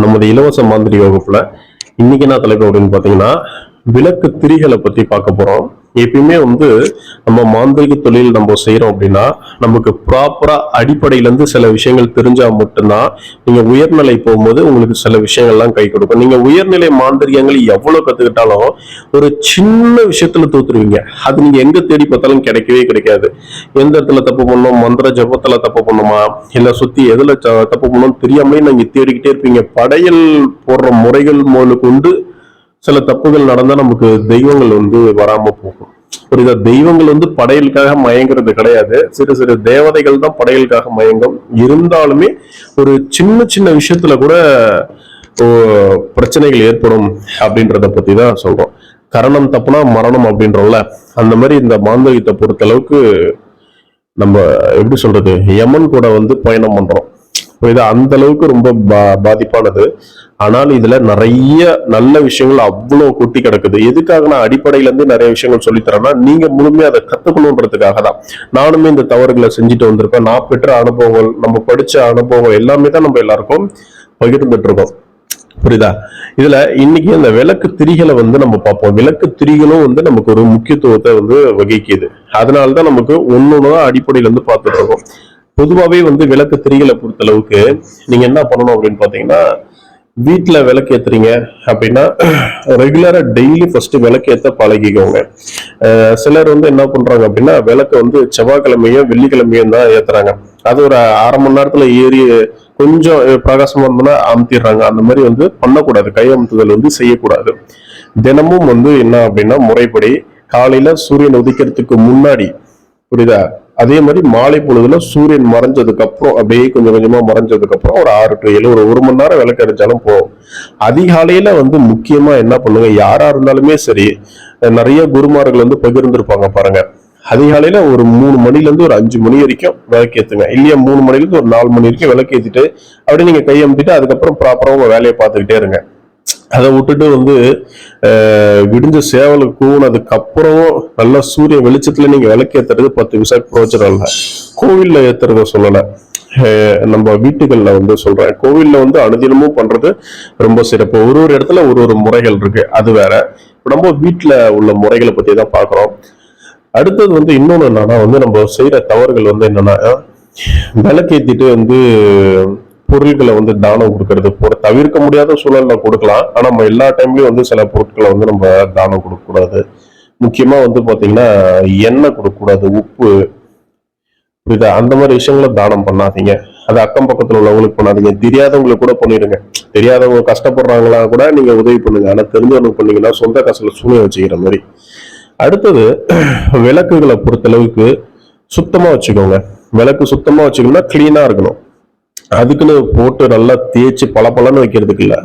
நமது இலவச மாந்திரி வகுப்புல இன்னைக்கு என்ன தலைப்பு அப்படின்னு பாத்தீங்கன்னா விளக்கு திரிகளை பத்தி பார்க்க போறோம். எப்பயுமே நம்ம மாந்திரிக தொழில் நம்ம செய்யறோம் அப்படின்னா நமக்கு ப்ராப்பரா அடிப்படையில இருந்து சில விஷயங்கள் தெரிஞ்சா மட்டும்தான் நீங்க உயர்நிலை போகும்போது உங்களுக்கு சில விஷயங்கள்லாம் கை கொடுக்கும். நீங்க உயர்நிலை மாந்திரிகங்கள் எவ்வளவு கத்துக்கிட்டாலும் ஒரு சின்ன விஷயத்துல தோத்துருவீங்க. அது நீங்க எங்க தேடி பார்த்தாலும் கிடைக்கவே கிடைக்காது. எந்த இடத்துல தப்பு பண்ணணும், மந்திர ஜபத்துல தப்பு பண்ணுமா, இல்ல சுத்தி எதுல தப்பு பண்ணணும் தெரியாமலே நீங்க தேடிக்கிட்டே இருப்பீங்க. படையல் போடுற முறைகள் முதலுக்கு உண்டு சில தப்புகள் நடந்தா நமக்கு தெய்வங்கள் வராம போகும். புரியுதா? தெய்வங்கள் படையலுக்காக மயங்கிறது கிடையாது. சிறு சிறு தேவதைகள் தான் படையலுக்காக மயங்கும். இருந்தாலுமே ஒரு சின்ன சின்ன விஷயத்துல கூட பிரச்சனைகள் ஏற்படும் அப்படின்றத பத்தி தான் சொல்றோம். கரணம் தப்புனா மரணம் அப்படின்றோம்ல, அந்த மாதிரி இந்த மாந்திரிகத்தை பொறுத்த அளவுக்கு நம்ம எப்படி சொல்றது, யமன் கூட பயணம் பண்றோம். இது அந்த அளவுக்கு ரொம்ப பாதிப்பானது. ஆனால் இதுல நிறைய நல்ல விஷயங்கள் அவ்வளவு கொட்டி கிடக்குது. எதுக்காக நான் அடிப்படையில இருந்து நிறைய விஷயங்கள் சொல்லித்தரேன்னா நீங்க முழுமையா அதை கத்துக்கணுன்றதுக்காக தான். நானுமே இந்த தவறுகளை செஞ்சுட்டு வந்திருப்பேன். நான் பெற்ற அனுபவங்கள், நம்ம படிச்ச அனுபவம் எல்லாமே தான் நம்ம எல்லாருக்கும் பகிர்ந்துட்டு இருக்கோம். புரியுதா? இதுல இன்னைக்கு இந்த விளக்கு திரிகளை நம்ம பார்ப்போம். விளக்கு திரிகளும் நமக்கு ஒரு முக்கியத்துவத்தை வகிக்குது. அதனாலதான் நமக்கு ஒன்னொன்னுதான் அடிப்படையில பார்த்துட்டு இருக்கோம். பொதுவாவே விளக்கு திரிகளை பொறுத்த அளவுக்கு நீங்க என்ன பண்ணணும் அப்படின்னு பாத்தீங்கன்னா, வீட்டுல விளக்கு ஏத்துறீங்க அப்படின்னா ரெகுலரா டெய்லி ஃபர்ஸ்ட் விளக்கு ஏத்த பழகிக்கோங்க. சிலர் என்ன பண்றாங்க அப்படின்னா விளக்கு செவ்வாய்க்கிழமையும் வெள்ளிக்கிழமையும் தான் ஏத்துறாங்க. அது ஒரு அரை மணி நேரத்துல ஏறி கொஞ்சம் பிரகாசமா இருந்தோம்னா அமுத்திடுறாங்க. அந்த மாதிரி பண்ணக்கூடாது. கை அமுத்துதல் செய்யக்கூடாது. தினமும் என்ன அப்படின்னா முறைப்படி காலையில சூரியன் உதிக்கிறதுக்கு முன்னாடி, புரியுதா, அதே மாதிரி மாலை பொழுதுல சூரியன் மறைஞ்சதுக்கு அப்புறம் அப்படியே கொஞ்சம் கொஞ்சமா மறைஞ்சதுக்கு அப்புறம் ஒரு 6 to 7 ஒரு மணி நேரம் விளக்கு எரிஞ்சாலும் போகும். அதிகாலையில முக்கியமா என்ன பண்ணுங்க, யாரா இருந்தாலுமே சரி, நிறைய குருமார்கள் பகிர்ந்திருப்பாங்க பாருங்க. அதிகாலையில ஒரு 3 மணில இருந்து ஒரு 5 மணி வரைக்கும் விளக்கு ஏத்துங்க. இல்லையா 3 மணில இருந்து ஒரு 4 மணி வரைக்கும் விளக்கு ஏத்திட்டு அப்படியே நீங்க கையமுத்திட்டு அதுக்கப்புறம் ப்ராப்பரா உங்க வேலையை பார்த்துக்கிட்டே இருங்க. அதை விட்டுட்டு விடிஞ்ச சேவலுக்கு கூனதுக்கு அப்புறம் நல்லா சூரிய வெளிச்சத்துல நீங்க விளக்கு ஏத்துறது 10 விசா பிரோஜனம் இல்லை. கோவில்ல ஏத்துறத சொல்லல, நம்ம வீட்டுகள்ல சொல்றேன். கோவில்ல அனுதினமும் பண்றது ரொம்ப சிறப்பு. ஒரு ஒரு இடத்துல ஒரு ஒரு முறைகள் இருக்கு, அது வேற. நம்ம வீட்டுல உள்ள முறைகளை பத்தி தான் பாக்குறோம். அடுத்தது இன்னொன்னு என்னன்னா நம்ம செய்யற தவறுகள் என்னன்னா, விளக்கேத்திட்டு பொருட்களை தானம் கொடுக்கறது. தவிர்க்க முடியாத சூழல்ல கொடுக்கலாம். ஆனா நம்ம எல்லா டைம்லயும் சில பொருட்களை நம்ம தானம் கொடுக்க கூடாது. முக்கியமா பாத்தீங்கன்னா எண்ணெய் கொடுக்க கூடாது, உப்பு, புரியுதா, அந்த மாதிரி விஷயங்களை தானம் பண்ணாதீங்க. அது அக்கம் பக்கத்துல உள்ளவங்களுக்கு பண்ணாதீங்க. தெரியாதவங்களுக்கு கூட பண்ணிடுங்க. தெரியாதவங்க கஷ்டப்படுறாங்களா கூட நீங்க உதவி பண்ணுங்க. ஆனா தெரிஞ்சவங்களுக்கு பண்ணீங்கன்னா சொந்த காசுல சூனியம் வச்சுக்கிற மாதிரி. அடுத்தது விளக்குகளை பொறுத்தளவுக்கு சுத்தமா வச்சுக்கோங்க. விளக்கு சுத்தமா வச்சுக்கணும்னா கிளீனா இருக்கணும். அதுக்குன்னு போட்டு நல்லா தேய்ச்சி பளபளன்னு வைக்கிறதுக்கு இல்ல,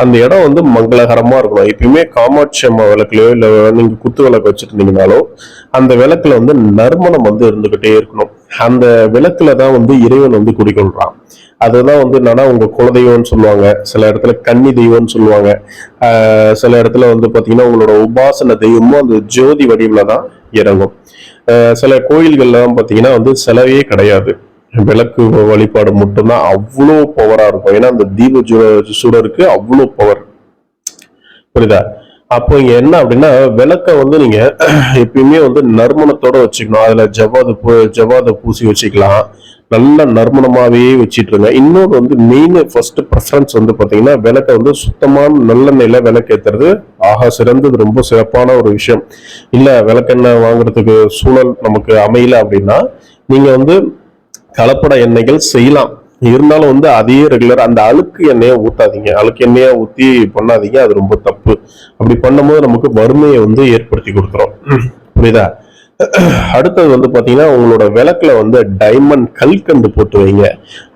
அந்த இடம் மங்களகரமா இருக்கணும். எப்பயுமே காமாட்சி அம்மா விளக்குலயோ இல்ல நீங்க குத்து விளக்கு வச்சிருந்தீங்கனாலோ அந்த விளக்குல நறுமணம் இருந்துகிட்டே இருக்கணும். அந்த விளக்குலதான் இறைவன் குடிக்கொள்றான். அதுதான் என்னன்னா உங்க குலதெய்வம்னு சொல்லுவாங்க, சில இடத்துல கன்னி தெய்வம்னு சொல்லுவாங்க, சில இடத்துல பாத்தீங்கன்னா உங்களோட உபாசன தெய்வமும் அந்த ஜோதி வடிவுல தான் இறங்கும். சில கோயில்கள்ல பாத்தீங்கன்னா செலவே கிடையாது, விளக்கு வழிபாடு மட்டும்தான் அவ்வளோ பவரா இருக்கும். ஏன்னா அந்த தீப சுடருக்கு அவ்வளோ பவர். புரியுதா? அப்போ இங்க என்ன அப்படின்னா விளக்க நீங்க எப்பயுமே நறுமணத்தோட வச்சுக்கணும். அதுல ஜவாத பூசி வச்சுக்கலாம். நல்ல நறுமணமாவே வச்சிட்டு இருங்க. இன்னொரு மெயின் ஃபர்ஸ்ட் ப்ரெஃபரன்ஸ் பாத்தீங்கன்னா விளக்க சுத்தமான நல்லெண்ணெயில விளக்கு ஏத்துறது ஆக சிறந்தது, ரொம்ப சிறப்பான ஒரு விஷயம். இல்ல விளக்கெண்ணெய் வாங்குறதுக்கு சூழல் நமக்கு அமையல அப்படின்னா நீங்க கலப்பட எண்ணெய்கள் செய்யலாம். இருந்தாலும் அதே ரெகுலர் அந்த அழுக்கு எண்ணெயை ஊத்தாதீங்க. அழுக்கு எண்ணெயை ஊத்தி பண்ணாதீங்க, அது ரொம்ப தப்பு. அப்படி பண்ணும்போது நமக்கு வறுமையை ஏற்படுத்தி கொடுத்துரும். புரியுதா? அடுத்தது பாத்தீங்கன்னா உங்களோட விளக்குல டைமண்ட் கல்கண்டு போட்டு வைங்க.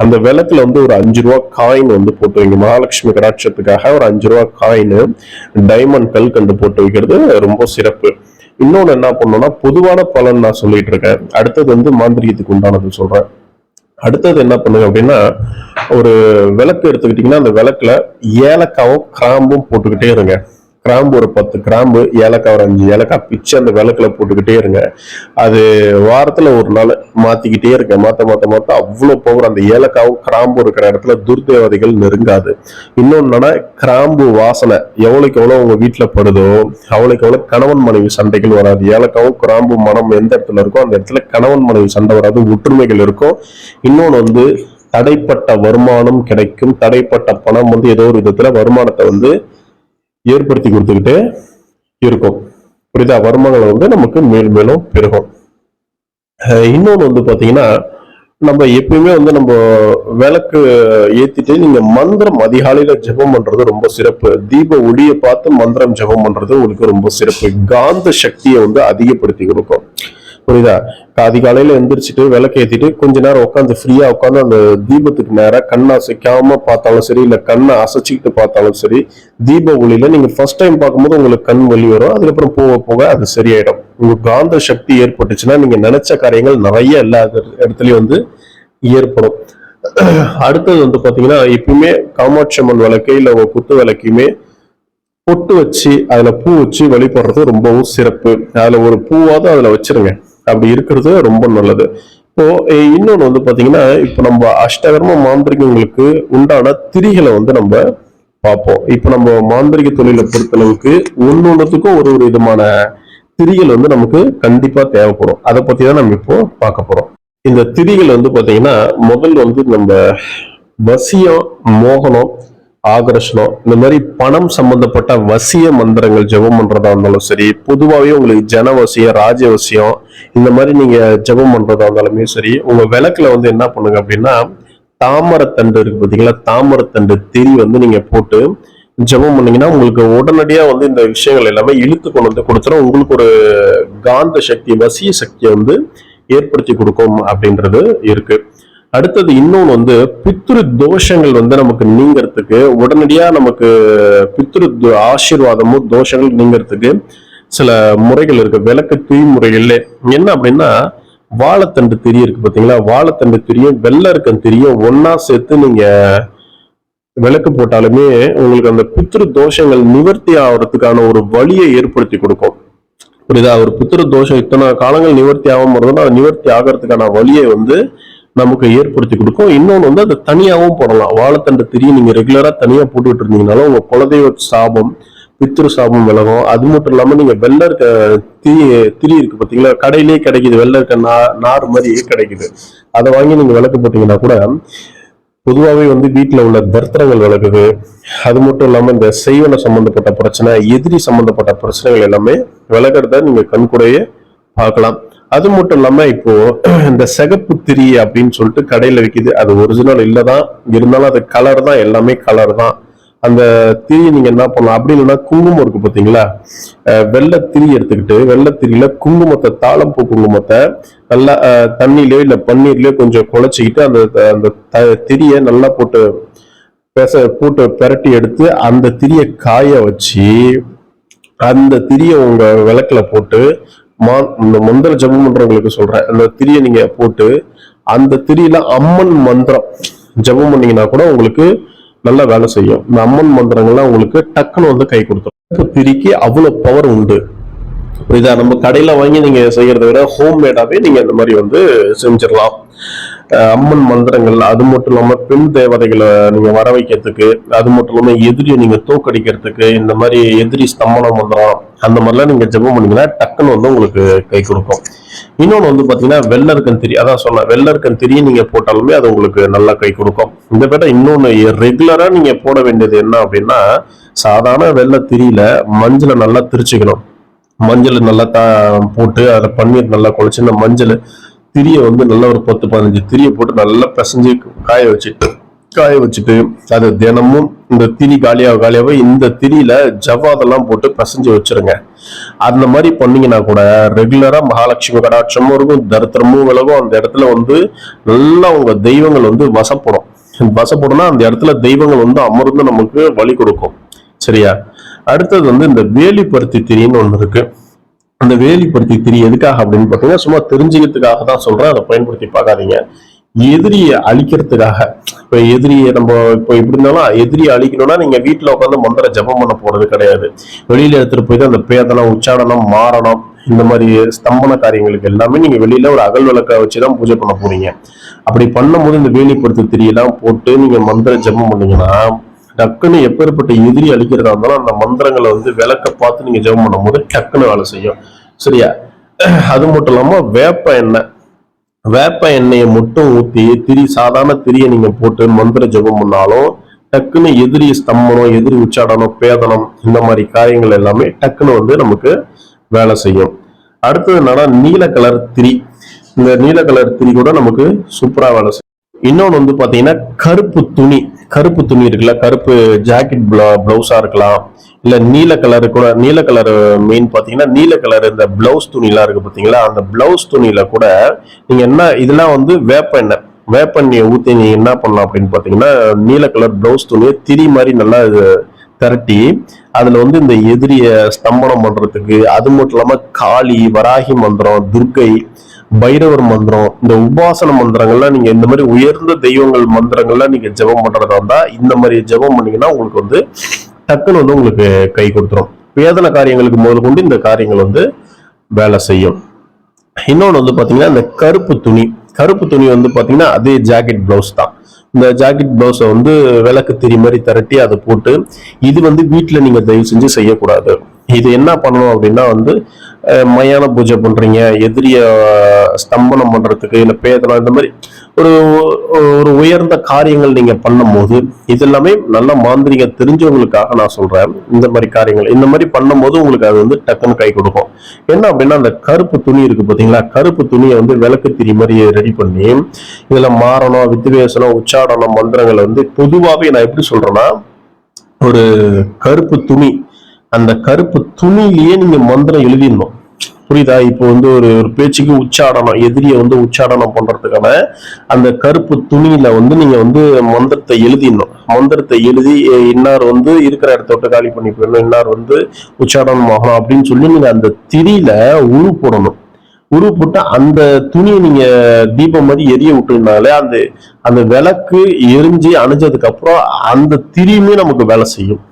அந்த விளக்குல ஒரு 5 ரூபா காயின் போட்டு வைங்க. மகாலட்சுமி கடாட்சத்துக்காக ஒரு 5 ரூபா காயின் டைமண்ட் கல்கண்டு போட்டு வைக்கிறது ரொம்ப சிறப்பு. இன்னொன்னு என்ன பண்ணணும்னா பொதுவான பலன் நான் சொல்லிட்டு இருக்கேன். அடுத்தது மாந்திரிகத்துக்கு உண்டானது சொல்றேன். அடுத்தது என்ன பண்ணுங்க அப்படின்னா, ஒரு விளக்கு எடுத்துக்கிட்டீங்கன்னா அந்த விளக்குல ஏலக்காவும் கிராம்பும் போட்டுக்கிட்டே இருங்க. கிராம்பு ஒரு 10 கிராம்பு, ஏலக்காய் ஒரு 5 ஏலக்காய் பிச்சு அந்த விளக்குல போட்டுக்கிட்டே இருங்க. அது வாரத்துல ஒரு நாள் மாத்திக்கிட்டே இருக்க, மாத்த மாத்த மாத்த அவ்வளவு பவர். அந்த ஏலக்காவும் கிராம்பு இருக்கிற இடத்துல துர்தேவதைகள் நெருங்காது. இன்னொன்னு என்னன்னா, கிராம்பு வாசனை எவ்வளவுக்கு எவ்வளவு உங்க வீட்டுல படுதோ அவ்வளவுக்கு எவ்வளவு கணவன் மனைவி சண்டைகள் வராது. ஏலக்காவும் கிராம்பு மனம் எந்த இடத்துல இருக்கோ அந்த இடத்துல கணவன் மனைவி சண்டை வராது, ஒற்றுமைகள் இருக்கும். இன்னொன்னு வந்து தடைப்பட்ட வருமானம் கிடைக்கும். தடைப்பட்ட பணம் வந்து ஏதோ ஒரு விதத்துல வருமானத்தை வந்து ஏற்படுத்தி கொடுத்துக்கிட்டு இருக்கும். புரியுதா? வருமானங்கள் வந்து நமக்கு மேலும் மேலும் பெருகும். இன்னொன்னு வந்து பாத்தீங்கன்னா, நம்ம எப்பயுமே வந்து நம்ம விளக்கு ஏத்திட்டு நீங்க மந்திரம் அதிகாலையில ஜெபம் பண்றது ரொம்ப சிறப்பு. தீப ஒளியை பார்த்து மந்திரம் ஜெபம் பண்றது உங்களுக்கு ரொம்ப சிறப்பு. காந்த சக்தியை வந்து அதிகப்படுத்தி கொடுக்கும். புரியுதா? அதிகாலையில எந்திரிச்சிட்டு விளக்கு ஏத்திட்டு கொஞ்ச நேரம் உட்காந்து ஃப்ரீயா உட்காந்து அந்த தீபத்துக்கு நேரம் கண்ணை அசைக்காம பார்த்தாலும் சரி, இல்ல கண்ணை அசைச்சுக்கிட்டு பார்த்தாலும் சரி, தீப ஒளியில நீங்க ஃபர்ஸ்ட் டைம் பார்க்கும்போது உங்களுக்கு கண் வலி வரும். அதுக்கப்புறம் போக போக அது சரியாயிடும். உங்க காந்த சக்தி ஏற்பட்டுச்சுன்னா நீங்க நினைச்ச காரியங்கள் நிறைய எல்லா இடத்துலயும் வந்து ஏற்படும். அடுத்தது வந்து பாத்தீங்கன்னா, எப்பவுமே காமாட்சி அம்மன் விளக்கு இல்ல உங்க குத்து விளக்கையுமே பொட்டு வச்சு அதுல பூ வச்சு வழிபடுறது ரொம்பவும் சிறப்பு. அதுல ஒரு பூவாவது அதுல வச்சிருங்க. அப்படி இருக்கிறது ரொம்ப நல்லது. இப்போ இன்னொன்னு வந்து பாத்தீங்கன்னா, இப்ப நம்ம அஷ்டகர்ம மாந்திரிகங்களுக்கு உண்டான திரிகளை வந்து நம்ம பார்ப்போம். இப்ப நம்ம மாந்திரிக தொழிலை பொறுத்தளவுக்கு ஒன்னொன்னுத்துக்கும் ஒரு ஒரு விதமான திரிகள் வந்து நமக்கு கண்டிப்பா தேவைப்படும். அதை பத்தி தான் நம்ம இப்போ பார்க்க போறோம். இந்த திரிகள் வந்து பாத்தீங்கன்னா, முதல் வந்து நம்ம வசியம், மோகனம், ஆகர்ஷணம், இந்த மாதிரி பணம் சம்பந்தப்பட்ட வசிய மந்திரங்கள் ஜெபம் பண்றதா இருந்தாலும் சரி, பொதுவாகவே உங்களுக்கு ஜனவசியம், ராஜவசியம் இந்த மாதிரி நீங்க ஜெபம் பண்றதா இருந்தாலுமே சரி, உங்க விளக்குல வந்து என்ன பண்ணுங்க அப்படின்னா, தாமரத்தண்டு இருக்கு பாத்தீங்களா, தாமரத்தண்டு திரி வந்து நீங்க போட்டு ஜெபம் பண்ணீங்கன்னா உங்களுக்கு உடனடியா வந்து இந்த விஷயங்கள் எல்லாமே இழுத்து கொண்டு வந்து கொடுத்துரும். உங்களுக்கு ஒரு காந்த சக்தி, வசிய சக்தியை வந்து ஏற்படுத்தி கொடுக்கும் அப்படின்றது இருக்கு. அடுத்தது இன்னொன்று வந்து பித்ரு தோஷங்கள் வந்து நமக்கு நீங்கிறதுக்கு, உடனடியா நமக்கு பித்ரு ஆசீர்வாதமும் தோஷங்கள் நீங்கிறதுக்கு சில முறைகள் இருக்கு. விளக்கு திரி முறைகள்ல என்ன அப்படின்னா, வாழைத்தண்டு திரி இருக்கு பாத்தீங்களா, வாழைத்தண்டு திரியும் வெள்ளருக்கன் திரியும் ஒன்னா சேர்த்து நீங்க விளக்கு போட்டாலுமே உங்களுக்கு அந்த பித்ரு தோஷங்கள் நிவர்த்தி ஆகிறதுக்கான ஒரு வழியை ஏற்படுத்தி கொடுக்கும். புரியுதா? ஒரு பித்ரு தோஷம் இத்தனை காலங்கள் நிவர்த்தி ஆகாம இருந்தோம்னா நிவர்த்தி ஆகிறதுக்கான வழியை வந்து நமக்கு ஏற்படுத்தி கொடுக்கும். இன்னொன்று வந்து அதை தனியாகவும் போடலாம். வாழைத்தண்டு திரி நீங்க ரெகுலரா தனியா போட்டுக்கிட்டு இருந்தீங்கனாலும் உங்க குலதெய்வ சாபம், பித்ரு சாபம் விலகும். அது மட்டும் இல்லாம நீங்க வெள்ளை இருக்க திரி இருக்கு பாத்தீங்களா, கடையிலேயே கிடைக்குது, வெள்ளை இருக்க நார் மாதிரி கிடைக்குது. அதை வாங்கி நீங்க விளக்கு போட்டீங்கன்னா கூட பொதுவாகவே வந்து வீட்டுல உள்ள தர்த்தரங்கள் விளக்குது. அது மட்டும் இல்லாம இந்த செய்வன சம்பந்தப்பட்ட பிரச்சனை, எதிரி சம்பந்தப்பட்ட பிரச்சனைகள் எல்லாமே விலகிறத நீங்க கண்கூடையே பார்க்கலாம். அது மட்டும் இல்லாம இப்போ இந்த சிகப்பு திரி அப்படின்னு சொல்லிட்டு கடையில விற்கிது. அது ஒரிஜினல் இல்லதான், இருந்தாலும் அது கலர் தான், எல்லாமே கலர் தான். அந்த திரி நீங்க என்ன பண்ணலாம் அப்படி இல்லைன்னா, குங்குமம் இருக்கு பாத்தீங்களா, வெள்ளை திரி எடுத்துக்கிட்டு வெள்ளை திரியில குங்குமத்தை, தாளம்பூ குங்குமத்தை நல்லா தண்ணியிலயோ இல்ல பன்னீர்லயோ கொஞ்சம் குழைச்சிக்கிட்டு அந்த அந்த திரியை நல்லா போட்டு போட்டு பெரட்டி எடுத்து அந்த திரியை காய வச்சு அந்த திரியை உங்க விளக்குல போட்டு இந்த மந்திர ஜபம் பண்றவங்களுக்கு சொல்றேன், அந்த திரியை நீங்க போட்டு அந்த திரியில அம்மன் மந்திரம் ஜபம் பண்ணீங்கன்னா கூட உங்களுக்கு நல்லா வேலை செய்யும். இந்த அம்மன் மந்திரங்கள்லாம் உங்களுக்கு டக்குன்னு வந்து கை கொடுத்துரும். திரிக்கு அவ்வளவு பவர் உண்டு. இதை நம்ம கடையில வாங்கி நீங்க செய்யறதை விட ஹோம்மேடாவே நீங்க இந்த மாதிரி வந்து செஞ்சிடலாம். அம்மன் மந்திரங்கள், அது மட்டும் இல்லாம பெண் தேவதைகளை நீங்க வர வைக்கிறதுக்கு, அது மட்டும் இல்லாம எதிரியை நீங்க தோக்கடிக்கிறதுக்கு, இந்த மாதிரி எதிரி ஸ்தம்பன மந்திரம் அந்த மாதிரிலாம் நீங்க ஜெபம் பண்ணீங்கன்னா டக்குன்னு வந்து உங்களுக்கு கை கொடுக்கும். இன்னொன்னு வந்து பாத்தீங்கன்னா, வெள்ளருக்கன் திரி, அதான் சொன்ன வெள்ளருக்கன் திரியை நீங்க போட்டாலுமே அது உங்களுக்கு நல்லா கை கொடுக்கும். இந்த விட இன்னொன்னு ரெகுலரா நீங்க போட வேண்டியது என்ன அப்படின்னா, சாதாரண வெள்ளை திரியில மஞ்சளை நல்லா திரிச்சுக்கணும். மஞ்சள் நல்லா போட்டு அதில் பன்னீர் நல்லா குழைச்சி இந்த மஞ்சள் திரியை வந்து நல்லா ஒரு 10-15 திரியை போட்டு நல்லா பிசைஞ்சு காய வச்சுட்டு அது தினமும் இந்த திரி காலியாக இந்த திரியில ஜவ்வாதெல்லாம் போட்டு பிசைஞ்சு வச்சிருங்க. அந்த மாதிரி பண்ணீங்கன்னா கூட ரெகுலரா மகாலட்சுமி கடாட்சமும் இருக்கும், தரித்திரமும் விலகும். அந்த இடத்துல வந்து நல்லா உங்க தெய்வங்கள் வந்து வசப்படும்னா அந்த இடத்துல தெய்வங்கள் வந்து அமர்ந்து நமக்கு வழி கொடுக்கும். சரியா? அடுத்தது வந்து இந்த வேலிப்பருத்தி திரின்னு ஒண்ணு இருக்கு. அந்த வேலிப்பருத்தி திரி எதுக்காக அப்படின்னு பாத்தீங்கன்னா, சும்மா தெரிஞ்சுக்கிறதுக்காக தான் சொல்றேன், அதை பயன்படுத்தி பார்க்காதீங்க. எதிரியை அழிக்கிறதுக்காக. இப்ப எதிரியை நம்ம இப்போ இப்படி இருந்தாலும் எதிரியை அழிக்கணும்னா நீங்க வீட்டுல உட்காந்து மந்திர ஜபம் பண்ண போறது கிடையாது. வெளியில எடுத்துட்டு போயிட்டு அந்த பேதனம், உச்சாடனம், மாரணம், இந்த மாதிரி ஸ்தம்பன காரியங்களுக்கு எல்லாமே நீங்க வெளியில ஒரு அகல் விளக்க வச்சுதான் பூஜை பண்ண போறீங்க. அப்படி பண்ணும்போது இந்த வேலிப்படுத்து திரியெல்லாம் போட்டு நீங்க மந்திர ஜபம் பண்ணீங்கன்னா டக்குன்னு எப்பேற்பட்ட எதிரி அழிக்கிறதா இருந்தாலும் அந்த மந்திரங்களை வந்து விளக்க பார்த்து நீங்க ஜபம் பண்ணும் போது டக்குன்னு வேலை செய்யும். சரியா? அது மட்டும் இல்லாம வேப்ப எண்ணெயை மட்டும் ஊத்தி சாதாரண திரியை நீங்க போட்டு மந்திர ஜபம் பண்ணாலும் டக்குன்னு எதிரி ஸ்தம்பனம், எதிரி உச்சாடனம், பேதனம், இந்த மாதிரி காரியங்கள் எல்லாமே டக்குன்னு வந்து நமக்கு வேலை செய்யும். அடுத்தது என்னன்னா நீல கலர் திரி. இந்த நீல கலர் திரி கூட நமக்கு சூப்பரா வேலை செய்யும். இன்னொன்னு வந்து பாத்தீங்கன்னா கருப்பு துணி இருக்குல்ல, கருப்பு ஜாக்கெட் பிளவுஸா இருக்கலாம், இல்ல நீல கலரு கூட. நீல கலர் மெயின் பாத்தீங்கன்னா நீல கலர் இந்த பிளவுஸ் துணி எல்லாம் இருக்கு பாத்தீங்களா, அந்த பிளவுஸ் துணியில கூட நீங்க என்ன இதெல்லாம் வந்து வேப்பெண்ணெயை ஊத்தி நீங்க என்ன பண்ணலாம் அப்படின்னு பாத்தீங்கன்னா நீல கலர் பிளவுஸ் துணியை திரி மாதிரி நல்லா திரட்டி அதுல வந்து இந்த எதிரிய ஸ்தம்பனம் பண்றதுக்கு, அது மட்டும் இல்லாம காளி, வராகி மந்திரம், துர்கை, பைரவர் மந்திரம், இந்த உபாசன மந்திரங்கள்லாம் நீங்க இந்த மாதிரி உயர்ந்த தெய்வங்கள் மந்திரங்கள்லாம் நீங்க ஜெபம் பண்றதா இருந்தா இந்த மாதிரி ஜெபம் பண்ணீங்கன்னா உங்களுக்கு வந்து டக்குன்னு வந்து உங்களுக்கு கை கொடுத்துரும். வேதன காரியங்களுக்கு முதல் கொண்டு இந்த காரியங்கள் வந்து வேலை செய்யும். இன்னொன்று வந்து பாத்தீங்கன்னா இந்த கருப்பு துணி வந்து பாத்தீங்கன்னா அதே ஜாக்கெட் பிளவுஸ் தான். இந்த ஜாக்கெட் பிளவுஸை வந்து விளக்கு திரி மாதிரி திரட்டி அதை போட்டு இது வந்து வீட்டுல நீங்க தயவு செஞ்சு செய்யக்கூடாது. இது என்ன பண்ணணும் அப்படின்னா வந்து மயான பூஜை பண்றீங்க, எதிரிய ஸ்தம்பனம் பண்றதுக்கு, இல்ல பேதனம், இந்த மாதிரி ஒரு ஒரு உயர்ந்த காரியங்கள் நீங்க பண்ணும் போது இது எல்லாமே நல்ல மாந்திரிக தெரிஞ்சவங்களுக்காக நான் சொல்றேன். இந்த மாதிரி காரியங்கள் இந்த மாதிரி பண்ணும்போது உங்களுக்கு அது வந்து டக்குன்னு கை கொடுக்கும். என்ன அப்படின்னா அந்த கருப்பு துணி இருக்கு பாத்தீங்களா, கருப்பு துணியை வந்து விளக்கு திரி மாதிரி ரெடி பண்ணி இதுல மாறணும், வித்வேசனம், உச்சாடனம் மந்திரங்களை வந்து பொதுவாகவே நான் எப்படி சொல்றேன்னா ஒரு கருப்பு துணி, அந்த கருப்பு துணியிலேயே நீங்க மந்திரம் எழுதிடணும். புரியுதா? இப்போ வந்து ஒரு பேச்சுக்கு உச்சாடனம், எதிரியை வந்து உச்சாடனம் பண்றதுக்கான அந்த கருப்பு துணியில வந்து நீங்க வந்து மந்திரத்தை எழுதிடணும். மந்திரத்தை எழுதி இன்னார் வந்து இருக்கிற இடத்த விட்டு காலி பண்ணி போயிடணும், இன்னார் வந்து உச்சாடனம் ஆகணும் அப்படின்னு சொல்லி நீங்க அந்த திரியில உரு போடணும். உரு போட்டு அந்த துணியை நீங்க தீபம் மாதிரி எரிய விட்டுனாலே அந்த விளக்கு எரிஞ்சு அணைஞ்சதுக்கு அப்புறம் அந்த திரியுமே நமக்கு வேலை செய்யும்.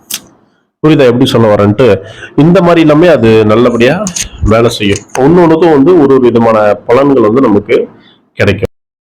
புரியுதா எப்படி சொல்ல வரேன்ட்டு? இந்த மாதிரி எல்லாமே அது நல்லபடியா வேலை செய்யும். ஒன்னொன்னுக்கும் வந்து ஒரு விதமான பலன்கள் வந்து நமக்கு கிடைக்கும்.